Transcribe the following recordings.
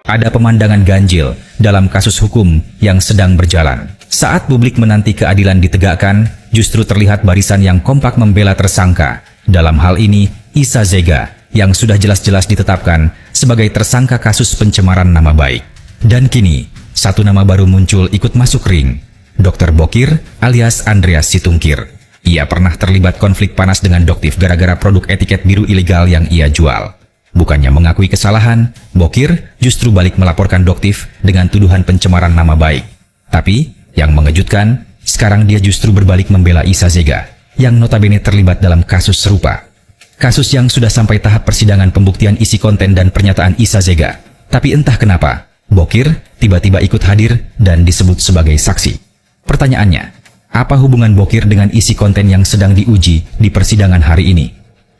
Ada pemandangan ganjil dalam kasus hukum yang sedang berjalan. Saat publik menanti keadilan ditegakkan, justru terlihat barisan yang kompak membela tersangka. Dalam hal ini, Isa Zega, yang sudah jelas-jelas ditetapkan sebagai tersangka kasus pencemaran nama baik. Dan kini, satu nama baru muncul ikut masuk ring. Dr. Bokir alias Andreas Situngkir. Ia pernah terlibat konflik panas dengan Doktif gara-gara produk etiket biru ilegal yang ia jual. Bukannya mengakui kesalahan, Bokir justru balik melaporkan Doktif dengan tuduhan pencemaran nama baik. Tapi, yang mengejutkan, sekarang dia justru berbalik membela Isa Zega, yang notabene terlibat dalam kasus serupa. Kasus yang sudah sampai tahap persidangan pembuktian isi konten dan pernyataan Isa Zega. Tapi entah kenapa, Bokir tiba-tiba ikut hadir dan disebut sebagai saksi. Pertanyaannya, apa hubungan Bokir dengan isi konten yang sedang diuji di persidangan hari ini?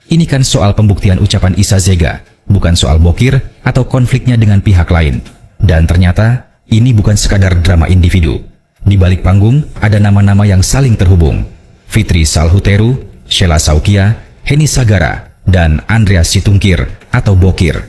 Ini kan soal pembuktian ucapan Isa Zega, bukan soal Bokir atau konfliknya dengan pihak lain. Dan ternyata, ini bukan sekadar drama individu. Di balik panggung, ada nama-nama yang saling terhubung. Fitri Salhuteru, Sheila Saukia, Heni Sagara, dan Andreas Situngkir atau Bokir.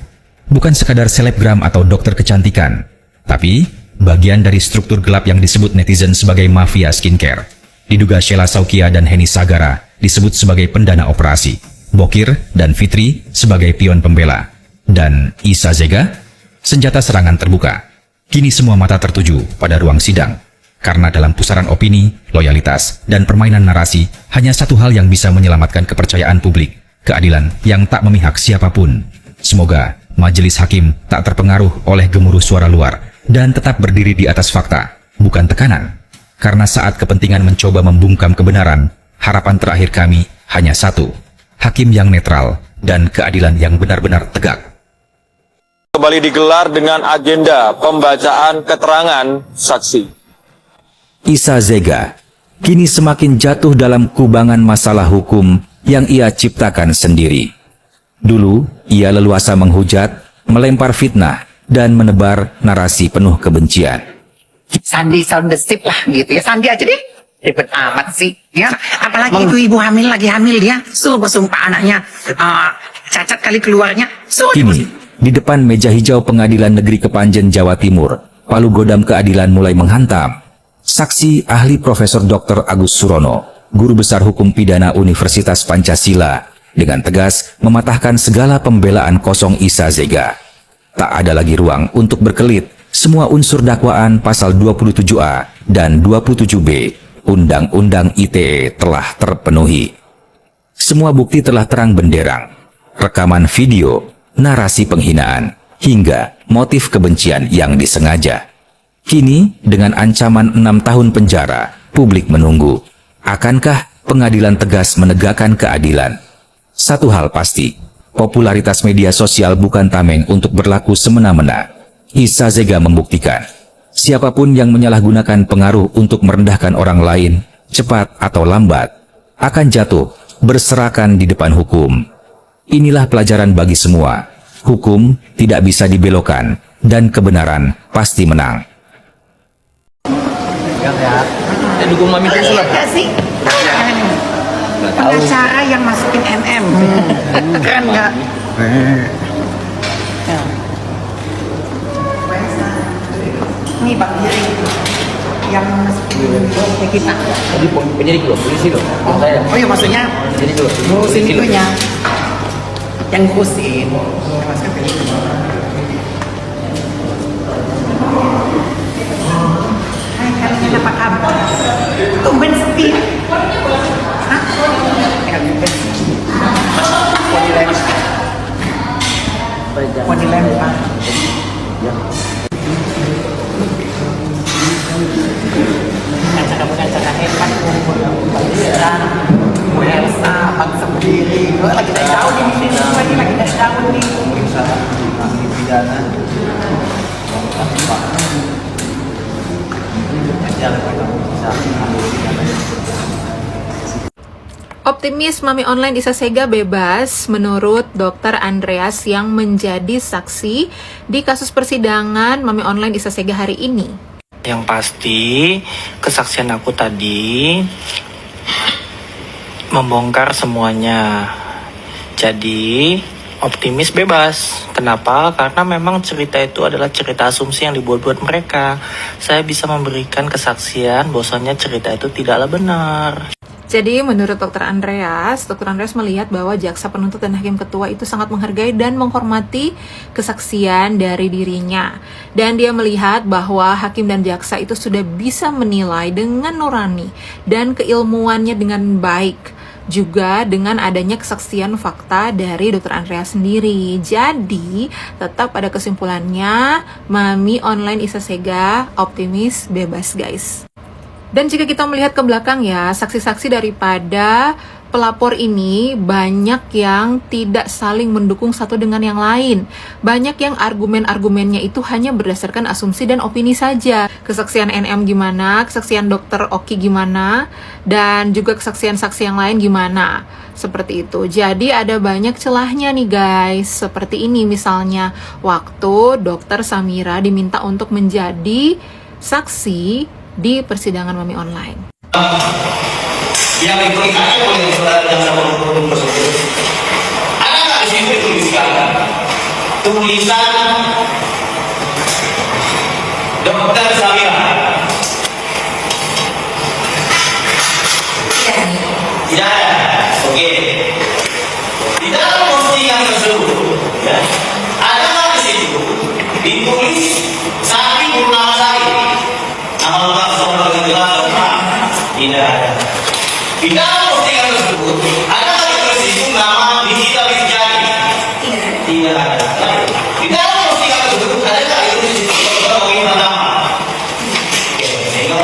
Bukan sekadar selebgram atau dokter kecantikan, tapi bagian dari struktur gelap yang disebut netizen sebagai mafia skincare. Diduga Sheila Saukia dan Heni Sagara disebut sebagai pendana operasi, Bokir dan Fitri sebagai pion pembela, dan Isa Zega, senjata serangan terbuka. Kini semua mata tertuju pada ruang sidang, karena dalam pusaran opini, loyalitas, dan permainan narasi, hanya satu hal yang bisa menyelamatkan kepercayaan publik, keadilan yang tak memihak siapapun. Semoga majelis hakim tak terpengaruh oleh gemuruh suara luar dan tetap berdiri di atas fakta, bukan tekanan. Karena saat kepentingan mencoba membungkam kebenaran, harapan terakhir kami hanya satu, hakim yang netral dan keadilan yang benar-benar tegak. Kembali digelar dengan agenda pembacaan keterangan saksi. Isa Zega kini semakin jatuh dalam kubangan masalah hukum yang ia ciptakan sendiri. Dulu, ia leluasa menghujat, melempar fitnah, dan menebar narasi penuh kebencian. Sandi sound the sip lah gitu ya. Sandi aja deh. Ribet amat sih. Ya, apalagi itu ibu hamil lagi hamil dia. Sumpah anaknya cacat kali keluarnya. Kini, di depan meja hijau Pengadilan Negeri Kepanjen, Jawa Timur, palu godam keadilan mulai menghantam. Saksi ahli Profesor Dr. Agus Surono, guru besar hukum pidana Universitas Pancasila, dengan tegas mematahkan segala pembelaan kosong Isa Zega. Tak ada lagi ruang untuk berkelit. Semua unsur dakwaan pasal 27A dan 27B Undang-Undang ITE telah terpenuhi. Semua bukti telah terang benderang. Rekaman video, narasi penghinaan, hingga motif kebencian yang disengaja. Kini, dengan ancaman 6 tahun penjara, publik menunggu. Akankah pengadilan tegas menegakkan keadilan? Satu hal pasti, popularitas media sosial bukan tameng untuk berlaku semena-mena. Isa Zega membuktikan, siapapun yang menyalahgunakan pengaruh untuk merendahkan orang lain, cepat atau lambat, akan jatuh berserakan di depan hukum. Inilah pelajaran bagi semua. Hukum tidak bisa dibelokkan, dan kebenaran pasti menang. Dukung Mami Tisu lah. Iya sih. Pengacara yang masukin MM. Keren nggak? Ini Bang Diri yang masukin kita. Jadi penyidik loh, polisi loh. Saya. Oh iya maksudnya Jadi loh. ngurusin itunya. Yang ngurusin. Hai kalian apa kabar? Tumben sepi. Hah? Mau dilempar. Kaca-kaca hebat. Bu Elsa, Bang sendiri. Gue lagi naik daun ini. Lagi naik daun nih. Pidana. Optimis Mami Online Isa Zega bebas menurut Dr. Andreas yang menjadi saksi di kasus persidangan Mami Online Isa Zega hari ini. Yang pasti kesaksian aku tadi membongkar semuanya. Jadi optimis bebas. Kenapa? Karena memang cerita itu adalah cerita asumsi yang dibuat-buat mereka. Saya bisa memberikan kesaksian bahwasanya cerita itu tidaklah benar. Jadi menurut Dr. Andreas melihat bahwa jaksa penuntut dan hakim ketua itu sangat menghargai dan menghormati kesaksian dari dirinya. Dan dia melihat bahwa hakim dan jaksa itu sudah bisa menilai dengan nurani dan keilmuannya dengan baik, juga dengan adanya kesaksian fakta dari Dr. Andreas sendiri. Jadi tetap pada kesimpulannya, Mami Online Isa Sega optimis bebas guys. Dan jika kita melihat ke belakang ya, saksi-saksi daripada pelapor ini banyak yang tidak saling mendukung satu dengan yang lain. Banyak yang argumen-argumennya itu hanya berdasarkan asumsi dan opini saja. Kesaksian NM gimana, kesaksian Dr. Oki gimana, dan juga kesaksian saksi yang lain gimana. Seperti itu. Jadi ada banyak celahnya nih guys. Seperti ini misalnya, waktu Dr. Samira diminta untuk menjadi saksi di persidangan Mami Online. Yang diberikan oleh saudara jaksa penuntut tersebut, ada nggak di situ tulisan Dokter Samira? Tidak ada. Oke. Di dalam postingan tersebut, ya, ada nggak di situ ditulis Sari Purnamasari? Nama lengkap saudara dengan jelas? Tidak ada. Di dalam postingan tersebut ada nggak ditulis itu nama Nikita Wijaya? Tidak ada. Di dalam postingan tersebut ada nggak ditulis itu Dr. Oki Pratama? Sehingga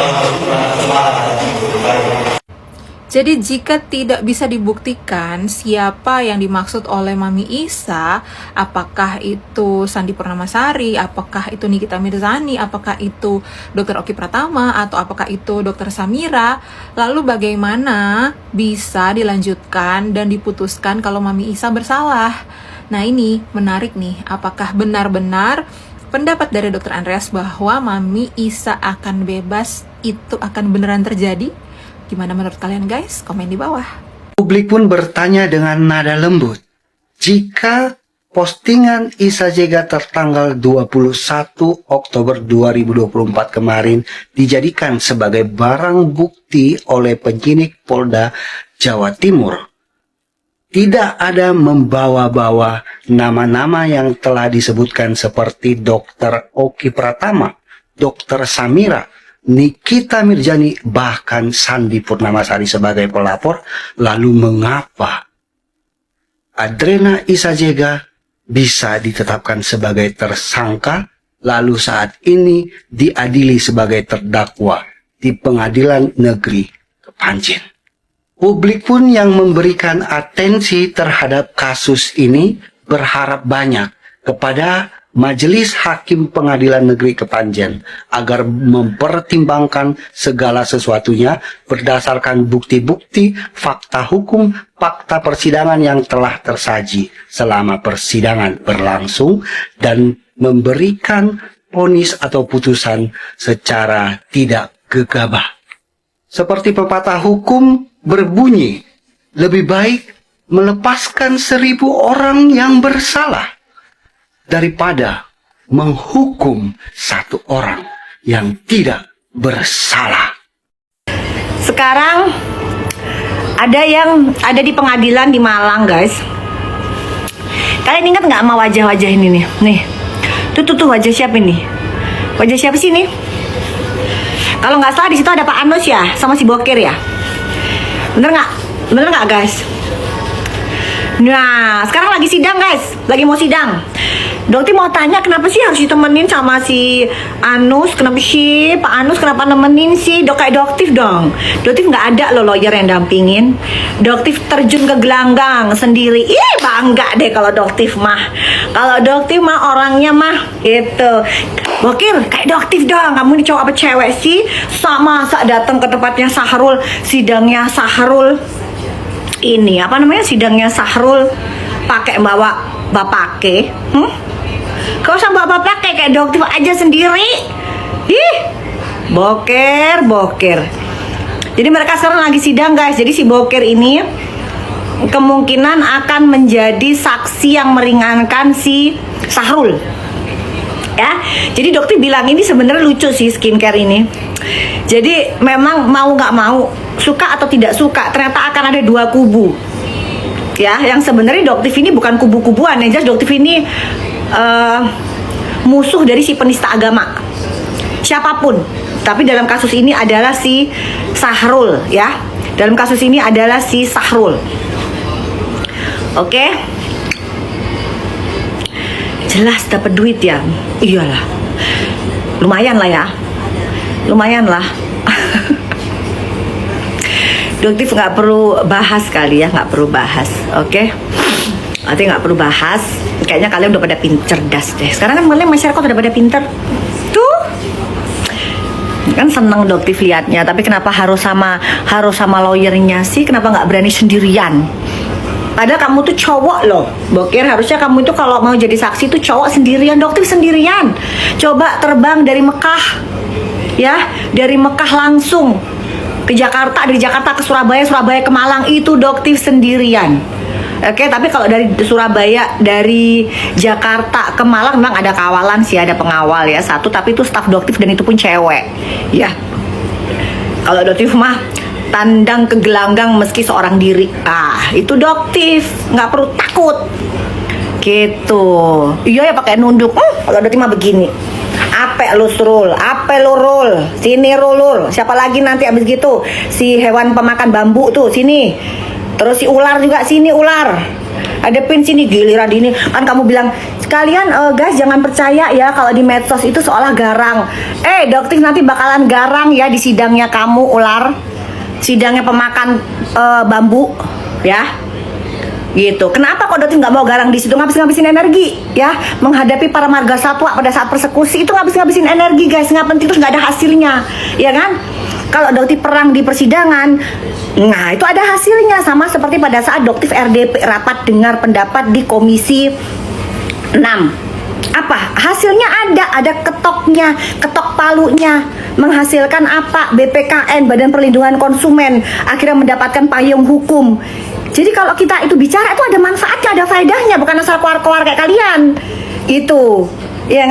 Jadi jika tidak bisa dibuktikan siapa yang dimaksud oleh Mami Isa, apakah itu Sandi Purnamasari, apakah itu Nikita Mirzani, apakah itu Dr. Oki Pratama, atau apakah itu Dr. Samira, lalu bagaimana bisa dilanjutkan dan diputuskan kalau Mami Isa bersalah? Nah ini menarik nih, apakah benar-benar pendapat dari Dr. Andreas bahwa Mami Isa akan bebas itu akan beneran terjadi? Gimana menurut kalian guys? Komen di bawah. Publik pun bertanya dengan nada lembut, jika postingan Isa Jega tertanggal 21 Oktober 2024 kemarin dijadikan sebagai barang bukti oleh penyidik Polda Jawa Timur, tidak ada membawa-bawa nama-nama yang telah disebutkan seperti Dr. Oki Pratama, Dr. Samira, Nikita Mirzani, bahkan Sandi Purnamasari sebagai pelapor, lalu mengapa Adrena Isa Jega bisa ditetapkan sebagai tersangka, lalu saat ini diadili sebagai terdakwa di Pengadilan Negeri Kepanjen? Publik pun yang memberikan atensi terhadap kasus ini berharap banyak kepada Majelis Hakim Pengadilan Negeri Kepanjen agar mempertimbangkan segala sesuatunya berdasarkan bukti-bukti, fakta hukum, fakta persidangan yang telah tersaji selama persidangan berlangsung dan memberikan vonis atau putusan secara tidak gegabah. Seperti pepatah hukum berbunyi, lebih baik melepaskan 1000 orang yang bersalah daripada menghukum 1 orang yang tidak bersalah. Sekarang ada yang ada di pengadilan di Malang guys. Kalian ingat nggak sama wajah-wajah ini nih? Nih, tuh wajah siapa ini? Wajah siapa sih ini? Kalau nggak salah di situ ada Pak Anus ya, sama si Bokir ya. Bener nggak? Bener nggak guys? Nah, sekarang lagi sidang guys, lagi mau sidang. Dokter mau tanya kenapa sih harus ditemenin sama si Anus? Kenapa sih Pak Anus kenapa nemenin sih? Kayak Doktif dong. Doktif nggak ada loh lawyer yang dampingin. Doktif terjun ke gelanggang sendiri. Ih bangga deh kalau Doktif mah. Kalau Doktif mah orangnya mah gitu. Bokir kayak Doktif dong. Kamu ini cowok apa cewek sih? Sama sak datang ke tempatnya Sahrul, sidangnya Sahrul. Ini apa namanya sidangnya Sahrul pakai bawa bapake, kau sama bapak kayak Doktif aja sendiri. Ih, boker. Jadi mereka sekarang lagi sidang guys. Jadi si Boker ini kemungkinan akan menjadi saksi yang meringankan si Sahrul. Ya, jadi dokter bilang ini sebenarnya lucu sih skincare ini. Jadi memang mau nggak mau, suka atau tidak suka, ternyata akan ada dua kubu. Ya, yang sebenarnya dokter ini bukan kubu-kubuan, yang jelas dokter ini musuh dari si penista agama. Siapapun, tapi dalam kasus ini adalah si Sahrul, ya. Dalam kasus ini adalah si Sahrul. Oke. Jelas dapat duit ya. Iyalah. Lumayan lah ya. Lumayan lah. Doktif nggak perlu bahas kali ya, nggak perlu bahas. Oke. Nanti nggak perlu bahas. Kayaknya kalian udah pada cerdas deh. Sekarang kan kalian masyarakat udah pada pinter. Tuh. Kan seneng doktif liatnya, tapi kenapa harus sama lawyernya sih? Kenapa nggak berani sendirian? Padahal kamu tuh cowok loh, Bokir. Harusnya kamu itu kalau mau jadi saksi tuh cowok sendirian, doktif sendirian. Coba terbang dari Mekah, ya, dari Mekah langsung ke Jakarta, dari Jakarta ke Surabaya, Surabaya ke Malang, itu doktif sendirian. Oke, tapi kalau dari Surabaya, dari Jakarta ke Malang memang ada kawalan sih, ada pengawal ya satu, tapi itu staf doktif dan itu pun cewek, ya. Kalau doktif mah tandang ke gelanggang meski seorang diri. Itu doktif, nggak perlu takut. Gitu. Iya ya pakai nunduk. Kalau doktif mah begini. Ape lu Srul, ape lu Rul, sini Rulul. Siapa lagi nanti abis gitu? Si hewan pemakan bambu tuh, sini. Terus si ular juga, sini ular. Hadepin sini, giliran ini. Kan kamu bilang, sekalian guys jangan percaya ya kalau di medsos itu seolah garang. Doktif nanti bakalan garang ya di sidangnya kamu ular. Sidangnya pemakan bambu, ya, gitu. Kenapa kok dokter nggak mau garang di situ, ngabisin energi, ya, menghadapi para marga satwa pada saat persekusi itu ngabisin energi, guys, nggak penting, terus nggak ada hasilnya, ya kan? Kalau dokter perang di persidangan, nah itu ada hasilnya, sama seperti pada saat dokter RDP rapat dengar pendapat di Komisi 6. Apa hasilnya? Ada ketoknya, ketok palunya, menghasilkan apa? BPKN, Badan Perlindungan Konsumen, akhirnya mendapatkan payung hukum. Jadi kalau kita itu bicara itu ada manfaatnya, ada faedahnya, bukan asal keluar-keluar kayak kalian itu, ya.